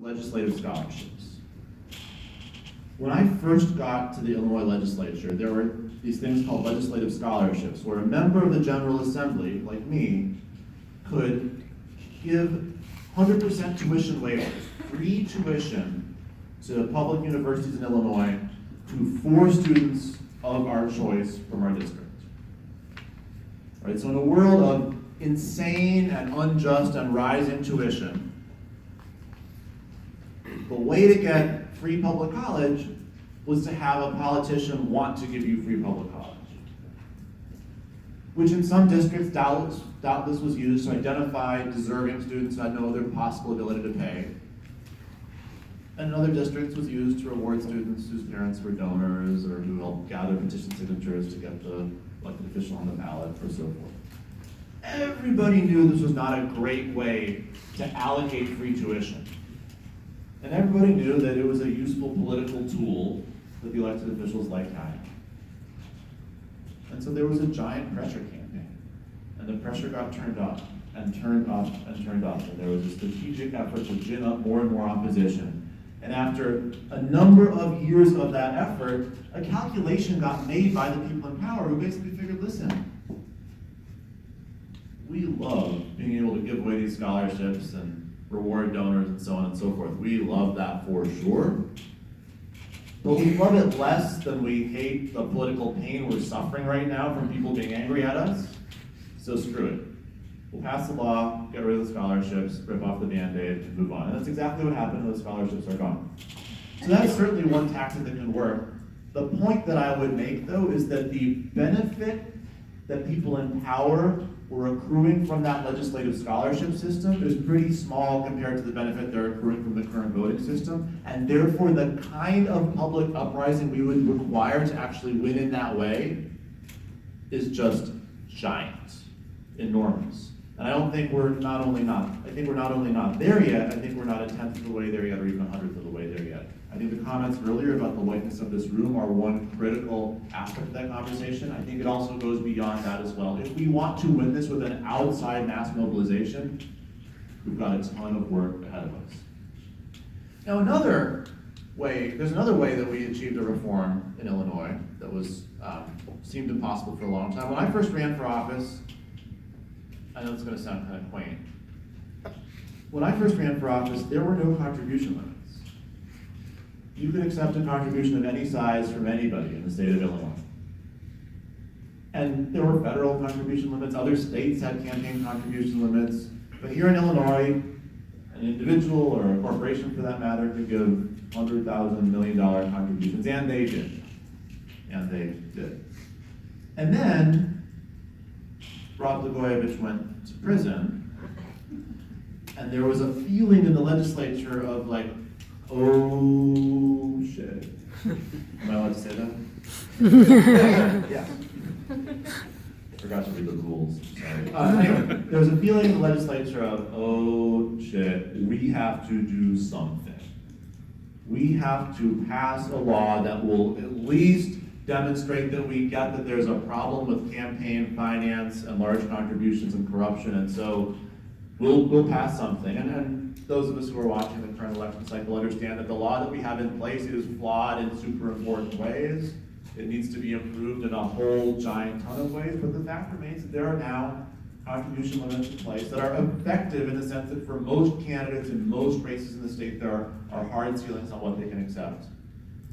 legislative scholarships. When I first got to the Illinois legislature, there were these things called legislative scholarships, where a member of the General Assembly, like me, could give 100% tuition waivers, free tuition to public universities in Illinois to 4 students of our choice from our district. Right, so in a world of insane and unjust and rising tuition, the way to get free public college was to have a politician want to give you free public college. Which in some districts doubtless was used to identify deserving students who had no other possible ability to pay. And in other districts was used to reward students whose parents were donors or who helped gather petition signatures to get the elected official on the ballot or so forth. Everybody knew this was not a great way to allocate free tuition. And everybody knew that it was a useful political tool that the elected officials liked having. And so there was a giant pressure campaign. And the pressure got turned up and turned up and turned up. And there was a strategic effort to gin up more and more opposition. And after a number of years of that effort, a calculation got made by the people in power who basically figured, listen, we love being able to give away these scholarships and reward donors and so on and so forth. We love that for sure. But we love it less than we hate the political pain we're suffering right now from people being angry at us. So screw it. We'll pass the law, get rid of the scholarships, rip off the Band-Aid, and move on. And that's exactly what happened when the scholarships are gone. So that's certainly one tactic that can work. The point that I would make, though, is that the benefit that people in power were accruing from that legislative scholarship system is pretty small compared to the benefit they're accruing from the current voting system. And therefore, the kind of public uprising we would require to actually win in that way is just giant, enormous. And I don't think we're not only not there yet, I think we're not a tenth of the way there yet, or even a hundredth of the way there yet. I think the comments earlier about the whiteness of this room are one critical aspect of that conversation. I think it also goes beyond that as well. If we want to win this with an outside mass mobilization, we've got a ton of work ahead of us. Now there's another way that we achieved a reform in Illinois that was seemed impossible for a long time. When I first ran for office, I know it's going to sound kind of quaint. When I first ran for office, there were no contribution limits. You could accept a contribution of any size from anybody in the state of Illinois. And there were federal contribution limits. Other states had campaign contribution limits. But here in Illinois, an individual or a corporation for that matter could give $100,000, $1 million contributions, and they did. And then Rod Blagojevich went to prison, and there was a feeling in the legislature of like, oh shit. Am I allowed to say that? Yeah. Forgot to read the rules. Sorry. Anyway, there was a feeling in the legislature of, oh shit, we have to do something. We have to pass a law that will at least demonstrate that we get that there's a problem with campaign finance and large contributions and corruption, and so we'll pass something. And those of us who are watching the current election cycle understand that the law that we have in place is flawed in super important ways. It needs to be improved in a whole giant ton of ways, but the fact remains that there are now contribution limits in place that are effective in the sense that for most candidates in most races in the state, there are hard ceilings on what they can accept,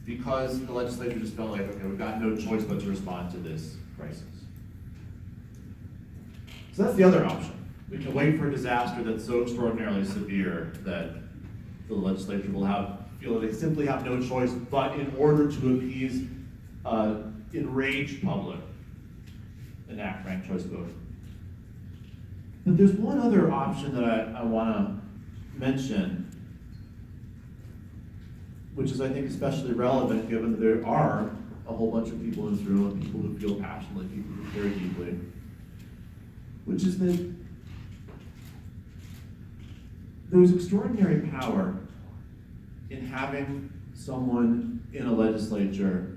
because the legislature just felt like, okay, we've got no choice but to respond to this crisis. So that's the other option. We can wait for a disaster that's so extraordinarily severe that the legislature will feel that they simply have no choice, but in order to appease enraged public, enact ranked choice voting. But there's one other option that I want to mention, which is, I think, especially relevant given that there are a whole bunch of people in this room, and people who feel passionately, people who care deeply, which is that there's extraordinary power in having someone in a legislature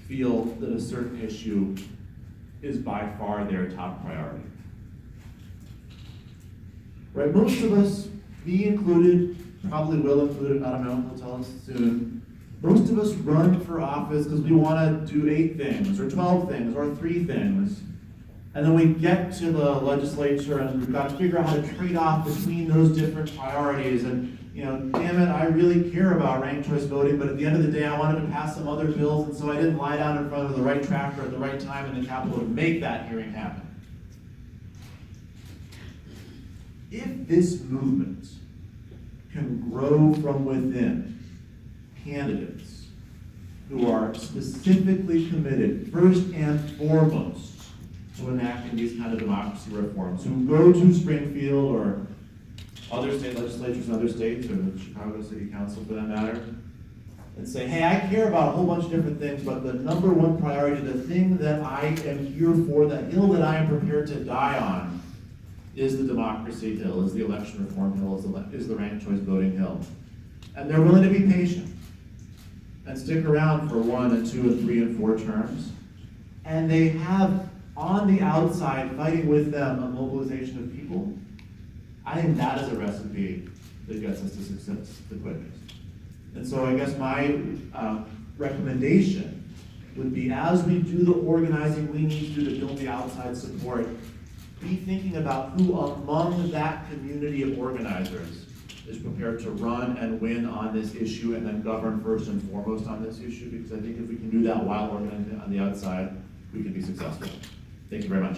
feel that a certain issue is by far their top priority. Right? Most of us me included, probably will include, I don't know, he'll tell us soon. Most of us run for office because we want to do 8 things, or 12 things, or 3 things. And then we get to the legislature and we've got to figure out how to trade off between those different priorities. And, you know, damn it, I really care about ranked choice voting, but at the end of the day, I wanted to pass some other bills, and so I didn't lie down in front of the right tractor at the right time in the Capitol to make that hearing happen. If this movement can grow from within candidates who are specifically committed, first and foremost, to enacting these kind of democracy reforms, who go to Springfield or other state legislatures in other states, or the Chicago City Council for that matter, and say, hey, I care about a whole bunch of different things, but the number one priority, the thing that I am here for, the hill that I am prepared to die on, is the democracy hill, is the election reform hill, is the ranked choice voting hill. And they're willing to be patient and stick around for 1 and 2 and 3 and 4 terms. And they have on the outside fighting with them a mobilization of people. I think that is a recipe that gets us to success the quickest. And so I guess my recommendation would be, as we do the organizing we need to do to build the outside support, be thinking about who among that community of organizers is prepared to run and win on this issue and then govern first and foremost on this issue, because I think if we can do that while organizing on the outside, we can be successful. Thank you very much.